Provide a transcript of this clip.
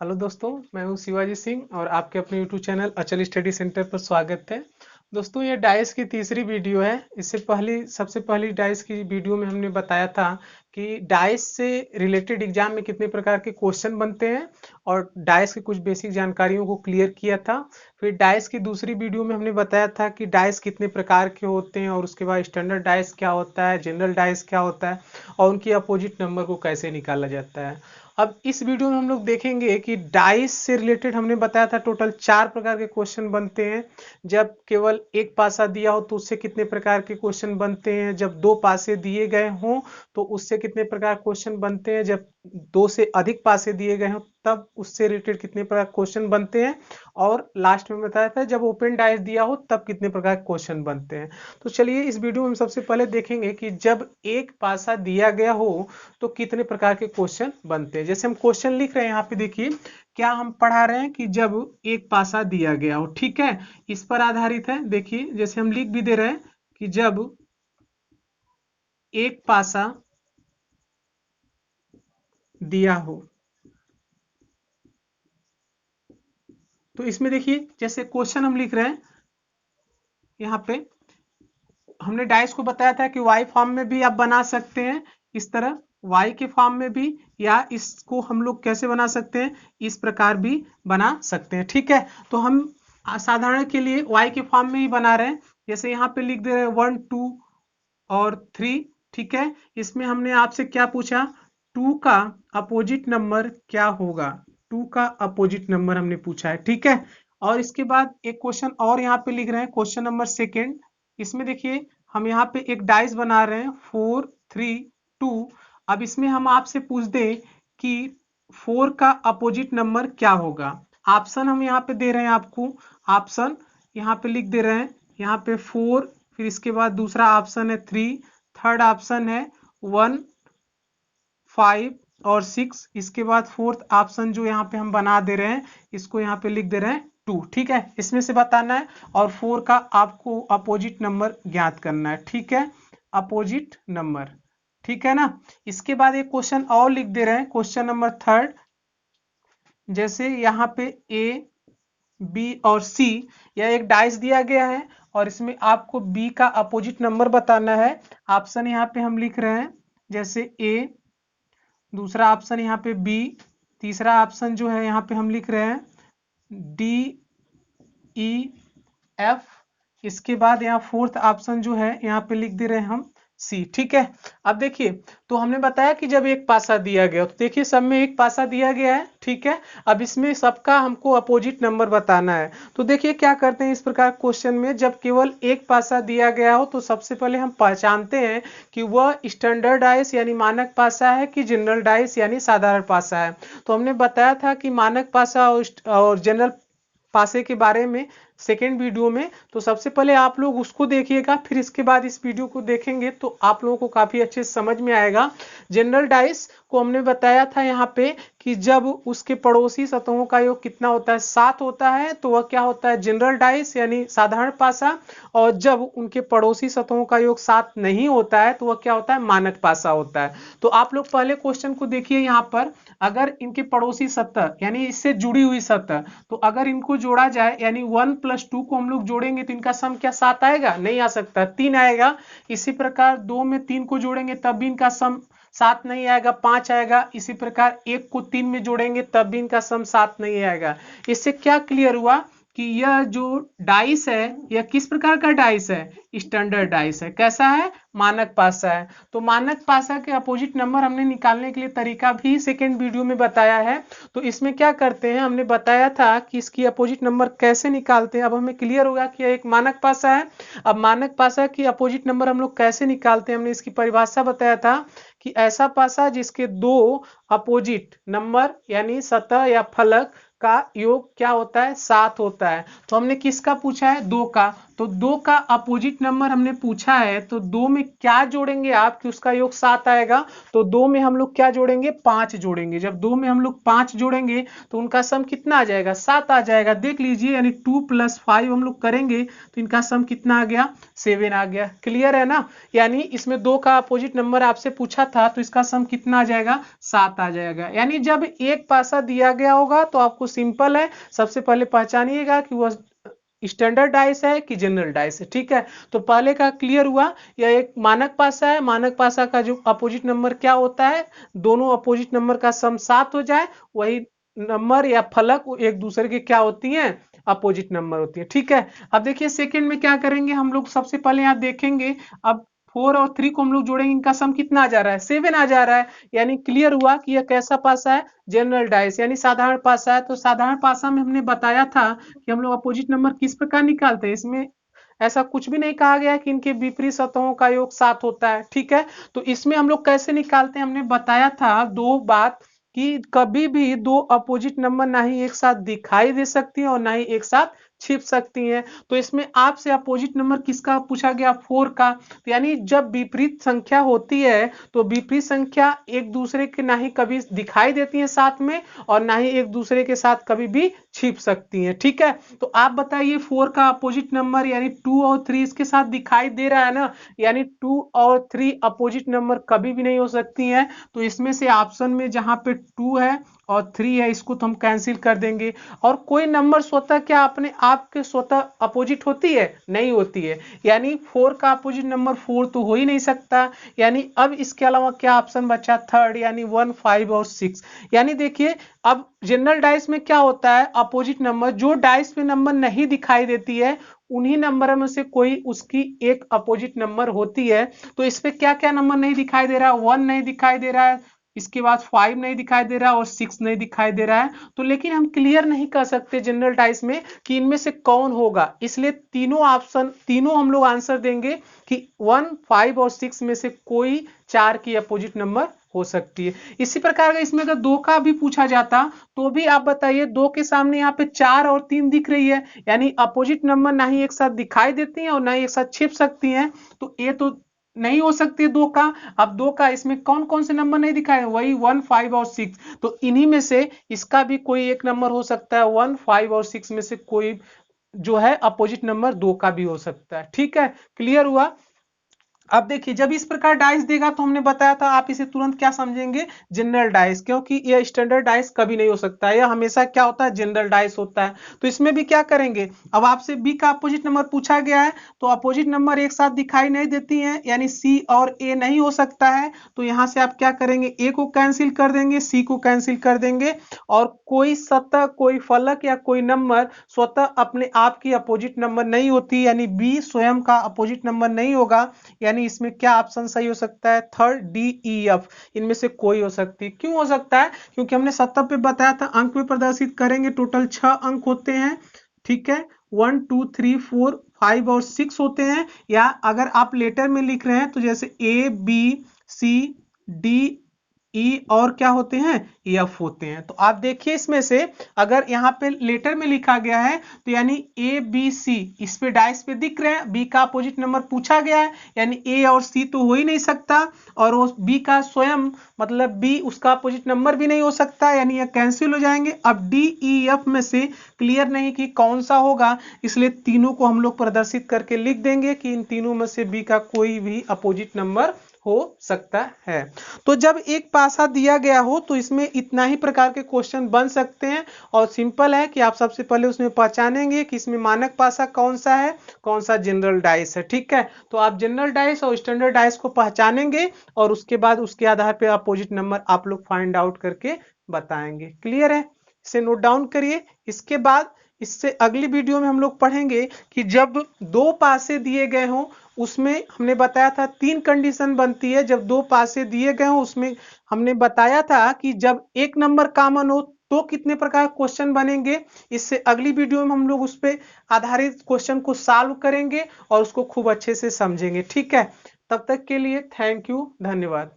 Hello दोस्तों, मैं हूं शिवाजी सिंह और आपके अपने यूट्यूब चैनल अचल स्टडी सेंटर पर स्वागत है। दोस्तों, ये डाइस की तीसरी वीडियो है। इससे सबसे पहली डाइस की वीडियो में हमने बताया था कि डाइस से रिलेटेड एग्जाम में कितने प्रकार के क्वेश्चन बनते हैं और डाइस की कुछ बेसिक जानकारियों को क्लियर किया था। फिर डाइस की दूसरी वीडियो में हमने बताया था कि डाइस कितने प्रकार के होते हैं और उसके बाद स्टैंडर्ड डाइस क्या होता है, जनरल डाइस क्या होता है और उनकी अपोजिट नंबर को कैसे निकाला जाता है। अब इस वीडियो में हम लोग देखेंगे कि डाइस से रिलेटेड हमने बताया था टोटल 4 प्रकार के क्वेश्चन बनते हैं। जब केवल एक पासा दिया हो तो उससे कितने प्रकार के क्वेश्चन बनते हैं, जब 2 पासे दिए गए हों तो उससे कितने प्रकार क्वेश्चन बनते हैं, जब 2 से अधिक पासे दिए गए हों तब उससे रिलेटेड कितने प्रकार क्वेश्चन बनते हैं, और लास्ट में बताया था जब ओपन डाइस दिया हो तब कितने प्रकार क्वेश्चन बनते हैं। तो चलिए इस वीडियो में सबसे पहले देखेंगे कि जब एक पासा दिया गया हो तो कितने प्रकार के क्वेश्चन बनते हैं। जैसे हम क्वेश्चन लिख रहे हैं यहाँ पे, देखिए क्या हम पढ़ा रहे हैं कि जब एक पासा दिया गया हो, ठीक है, इस पर आधारित है। देखिए जैसे हम लिख भी दे रहे हैं कि जब एक पासा दिया हो, तो इसमें देखिए जैसे क्वेश्चन हम लिख रहे हैं यहाँ पे, हमने डाइस को बताया था कि वाई फॉर्म में भी आप बना सकते हैं, इस तरह वाई के फॉर्म में भी, या इसको हम लोग कैसे बना सकते हैं, इस प्रकार भी बना सकते हैं, ठीक है। तो हम साधारण के लिए वाई के फॉर्म में ही बना रहे हैं। जैसे यहाँ पे लिख दे रहे हैं 1 2 और 3, ठीक है। इसमें हमने आपसे क्या पूछा, 2 का अपोजिट नंबर क्या होगा, 2 का अपोजिट नंबर हमने पूछा है, ठीक है। और इसके बाद एक क्वेश्चन और यहाँ पे लिख रहे हैं, क्वेश्चन नंबर सेकेंड। इसमें देखिए हम यहाँ पे एक डाइस बना रहे हैं 4 3 2। अब इसमें हम आपसे पूछ दें कि 4 का अपोजिट नंबर क्या होगा। ऑप्शन हम यहाँ पे दे रहे हैं आपको, ऑप्शन यहाँ पे लिख दे रहे हैं, यहाँ पे 4, फिर इसके बाद दूसरा ऑप्शन है 3, थर्ड ऑप्शन है 1 5 और 6, इसके बाद फोर्थ ऑप्शन जो यहाँ पे हम बना दे रहे हैं इसको यहाँ पे लिख दे रहे हैं 2, ठीक है। इसमें से बताना है और 4 का आपको अपोजिट नंबर ज्ञात करना है, ठीक है, अपोजिट नंबर, ठीक है ना। इसके बाद एक क्वेश्चन और लिख दे रहे हैं, क्वेश्चन नंबर थर्ड। जैसे यहाँ पे ए बी और सी, यह एक डाइस दिया गया है और इसमें आपको बी का अपोजिट नंबर बताना है। ऑप्शन यहाँ पे हम लिख रहे हैं, जैसे ए, दूसरा ऑप्शन यहाँ पे बी, तीसरा ऑप्शन जो है यहाँ पे हम लिख रहे हैं डी ई एफ, इसके बाद यहाँ फोर्थ ऑप्शन जो है यहाँ पे लिख दे रहे हैं हम सी, ठीक है। अब देखिए, तो हमने बताया कि जब एक पासा दिया गया, तो देखिए सब में एक पासा दिया गया है, ठीक है। अब इसमें सबका हमको अपोजिट नंबर बताना है। तो देखिए क्या करते हैं इस प्रकार क्वेश्चन में, जब केवल एक पासा दिया गया हो तो सबसे पहले हम पहचानते हैं कि वह स्टैंडर्ड डाइस यानी मानक पासा है कि जनरल डाइस यानी साधारण पासा है। तो हमने बताया था कि मानक पासा और जनरल पासे के बारे में सेकेंड वीडियो में। तो सबसे पहले आप लोग उसको देखिएगा, फिर इसके बाद इस वीडियो को देखेंगे तो आप लोगों को काफी अच्छे से समझ में आएगा। जनरल डाइस को हमने बताया था यहाँ पे कि जब उसके पड़ोसी सतहों का योग कितना होता है, 7 होता है, तो वह क्या होता है, जनरल डाइस यानी साधारण पासा। और जब उनके पड़ोसी सतहों का योग 7 नहीं होता है तो वह क्या होता है, मानक पासा होता है। तो आप लोग पहले क्वेश्चन को देखिए यहाँ पर, अगर इनके पड़ोसी सतह यानी इससे जुड़ी हुई सतह, तो अगर इनको जोड़ा जाए यानी 1 + 2 को हम लोग जोड़ेंगे तो इनका सम क्या 7 आएगा, नहीं आ सकता, 3 आएगा। इसी प्रकार 2 में 3 को जोड़ेंगे तब भी इनका सम 7 नहीं आएगा, 5 आएगा। इसी प्रकार 1 को 3 में जोड़ेंगे तब भी इनका सम 7 नहीं आएगा। इससे क्या क्लियर हुआ कि यह जो डाइस है यह किस प्रकार का डाइस है, स्टैंडर्ड डाइस है। कैसा है, मानक पासा है। तो मानक पासा के अपोजिट नंबर हमने निकालने के लिए तरीका भी सेकेंड वीडियो में बताया है। तो इसमें क्या करते हैं, हमने बताया था कि इसकी अपोजिट नंबर कैसे निकालते हैं। अब हमें क्लियर होगा कि यह एक मानक पासा है। अब मानक पासा की अपोजिट नंबर हम लोग कैसे निकालते हैं, हमने इसकी परिभाषा बताया था कि ऐसा पासा जिसके 2 अपोजिट नंबर यानी सतह या फलक का योग क्या होता है, 7 होता है। तो हमने किसका पूछा है, 2 का। तो 2 का अपोजिट नंबर हमने पूछा है, तो 2 में क्या जोड़ेंगे आप कि उसका योग 7 आएगा। तो 2 में हम लोग क्या जोड़ेंगे, 5 जोड़ेंगे। जब 2 में हम लोग 5 जोड़ेंगे तो उनका सम कितना आ जाएगा, 7 आ जाएगा। देख लीजिए, यानी 2 + 5 हम लोग करेंगे तो इनका सम कितना आ गया, 7 आ गया। क्लियर है ना। यानी इसमें 2 का अपोजिट नंबर आपसे पूछा था तो इसका सम कितना आ जाएगा, 7 आ जाएगा। यानी जब एक पासा दिया गया होगा तो आपको सिंपल है, सबसे पहले पहचानिएगा कि वह स्टैंडर्ड डाइस है कि जनरल डाइस है। ठीक है, तो पहले का क्लियर हुआ। यह एक मानक पासा है, मानक पासा का जो अपोजिट नंबर क्या होता है, दोनों अपोजिट नंबर का सम 7 हो जाए, वही नंबर या फलक एक दूसरे के क्या होती हैं, अपोजिट नंबर होती है। ठीक है, अब देखिए सेकंड में क्या करेंगे हम लोग, सबसे पहले यहाँ देखेंगे। अब 4 और 3 को हम लोग जोड़ेंगे, इनका सम कितना आ जा रहा है, 7 आ जा रहा है। यानी क्लियर हुआ कि यह कैसा पासा है, जनरल डाइस यानी साधारण पासा है। तो साधारण पासा में हमने बताया था कि हम लोग अपोजिट नंबर किस प्रकार निकालते हैं। इसमें ऐसा कुछ भी नहीं कहा गया कि इनके विपरीत सतहों का योग 7 होता है। ठीक है, तो इसमें हम लोग कैसे निकालते हैं, हमने बताया था दो बात कि कभी भी दो अपोजिट नंबर ना ही एक साथ दिखाई दे सकती हैं और ना ही एक साथ छिप सकती हैं। तो इसमें आपसे अपोजिट नंबर किसका पूछा गया, 4 का। तो यानी जब विपरीत संख्या होती है तो विपरीत संख्या एक दूसरे के ना ही कभी दिखाई देती है साथ में और ना ही एक दूसरे के साथ कभी भी छिप सकती हैं। ठीक है, तो आप बताइए 4 का अपोजिट नंबर यानी 2 और 3 इसके साथ दिखाई दे रहा है ना। यानी 2 और 3 अपोजिट नंबर कभी भी नहीं हो सकती हैं। तो इसमें से ऑप्शन में जहां पे 2 है और 3 है, इसको तो हम कैंसिल कर देंगे। और कोई नंबर स्वतः क्या अपने आप के स्वतः अपोजिट होती है, नहीं होती है। यानी 4 का अपोजिट नंबर 4 तो हो ही नहीं सकता। यानी अब इसके अलावा क्या ऑप्शन बचा, थर्ड, यानी 1, 5 और 6। यानी देखिए, अब जनरल डाइस में क्या होता है, अपोजिट नंबर जो डाइस में नंबर नहीं दिखाई देती है उन्हीं नंबर में से कोई उसकी एक अपोजिट नंबर होती है। तो इस पे क्या क्या नंबर नहीं दिखाई दे रहा है, 1 नहीं दिखाई दे रहा है, इसके बाद 5 नहीं दिखाई दे रहा है और 6 नहीं दिखाई दे रहा है। तो लेकिन हम क्लियर नहीं कर सकते जनरल डाइस में कि इनमें से कौन होगा, इसलिए तीनों ऑप्शन, तीनों हम लोग आंसर देंगे कि 1, 5 और 6 में से कोई 4 की अपोजिट नंबर हो सकती है। इसी प्रकार का इसमें अगर 2 का भी पूछा जाता तो भी आप बताइए, 2 के सामने यहाँ पे 4 और 3 दिख रही है, यानी अपोजिट नंबर ना ही एक साथ दिखाई देती हैं और ना ही एक साथ छिप सकती हैं। तो ये तो नहीं हो सकती 2 का। अब 2 का इसमें कौन कौन से नंबर नहीं दिखाए, वही 1, 5 और 6। तो इन्हीं में से इसका भी कोई एक नंबर हो सकता है, 1, 5 और 6 में से कोई जो है अपोजिट नंबर 2 का भी हो सकता है। ठीक है, क्लियर हुआ। अब देखिए, जब इस प्रकार डाइस देगा तो हमने बताया था आप इसे तुरंत क्या समझेंगे, जनरल डाइस, क्योंकि यह स्टैंडर्ड डाइस कभी नहीं हो सकता है, यह हमेशा क्या होता है, जनरल डाइस होता है। तो इसमें भी क्या करेंगे, अब आपसे बी का अपोजिट नंबर पूछा गया है तो अपोजिट नंबर एक साथ दिखाई नहीं देती हैं, यानी सी और ए नहीं हो सकता है। तो यहां से आप क्या करेंगे, ए को कैंसिल कर देंगे, सी को कैंसिल कर देंगे और कोई सतह, कोई फलक या कोई नंबर स्वतः अपने आप की अपोजिट नंबर नहीं होती, यानी बी स्वयं का अपोजिट नंबर नहीं होगा। यानी इसमें क्या ऑप्शन सही हो सकता है, थर्ड, डी, ई, एफ, इनमें से कोई हो सकती है। क्यों हो सकता है, क्योंकि हमने सतह पे बताया था अंक में प्रदर्शित करेंगे, टोटल 6 अंक होते हैं। ठीक है, 1, 2, 3, 4, 5 और 6 होते हैं। या अगर आप लेटर में लिख रहे हैं तो जैसे ए, बी, सी, डी, ई और क्या होते हैं, एफ होते हैं। तो आप देखिए, इसमें से अगर यहाँ पे लेटर में लिखा गया है तो यानी ए, बी, सी इस पे डाइस पे दिख रहे हैं, बी का अपोजिट नंबर पूछा गया है, यानी ए और सी तो हो ही नहीं सकता और वो बी का स्वयं मतलब बी उसका अपोजिट नंबर भी नहीं हो सकता, यानी ये कैंसिल हो जाएंगे। अब डी, ई, एफ में से क्लियर नहीं कि कौन सा होगा, इसलिए तीनों को हम लोग प्रदर्शित करके लिख देंगे कि इन तीनों में से बी का कोई भी अपोजिट नंबर हो सकता है। तो जब एक पासा दिया गया हो तो इसमें इतना ही प्रकार के क्वेश्चन बन सकते हैं और सिंपल है कि आप सबसे पहले उसमें पहचानेंगे कि इसमें मानक पासा कौन सा है, कौन सा जनरल डाइस है। ठीक है, तो आप जनरल डाइस और स्टैंडर्ड डाइस को पहचानेंगे और उसके बाद उसके आधार पर अपोजिट नंबर आप लोग फाइंड आउट करके बताएंगे। क्लियर है, इसे नोट डाउन करिए। इसके बाद इससे अगली वीडियो में हम लोग पढ़ेंगे कि जब दो पासे दिए गए हों, उसमें हमने बताया था 3 कंडीशन बनती है। जब दो पासे दिए गए हों उसमें हमने बताया था कि जब एक नंबर कॉमन हो तो कितने प्रकार क्वेश्चन बनेंगे। इससे अगली वीडियो में हम लोग उस पर आधारित क्वेश्चन को सॉल्व करेंगे और उसको खूब अच्छे से समझेंगे। ठीक है, तब तक के लिए थैंक यू, धन्यवाद।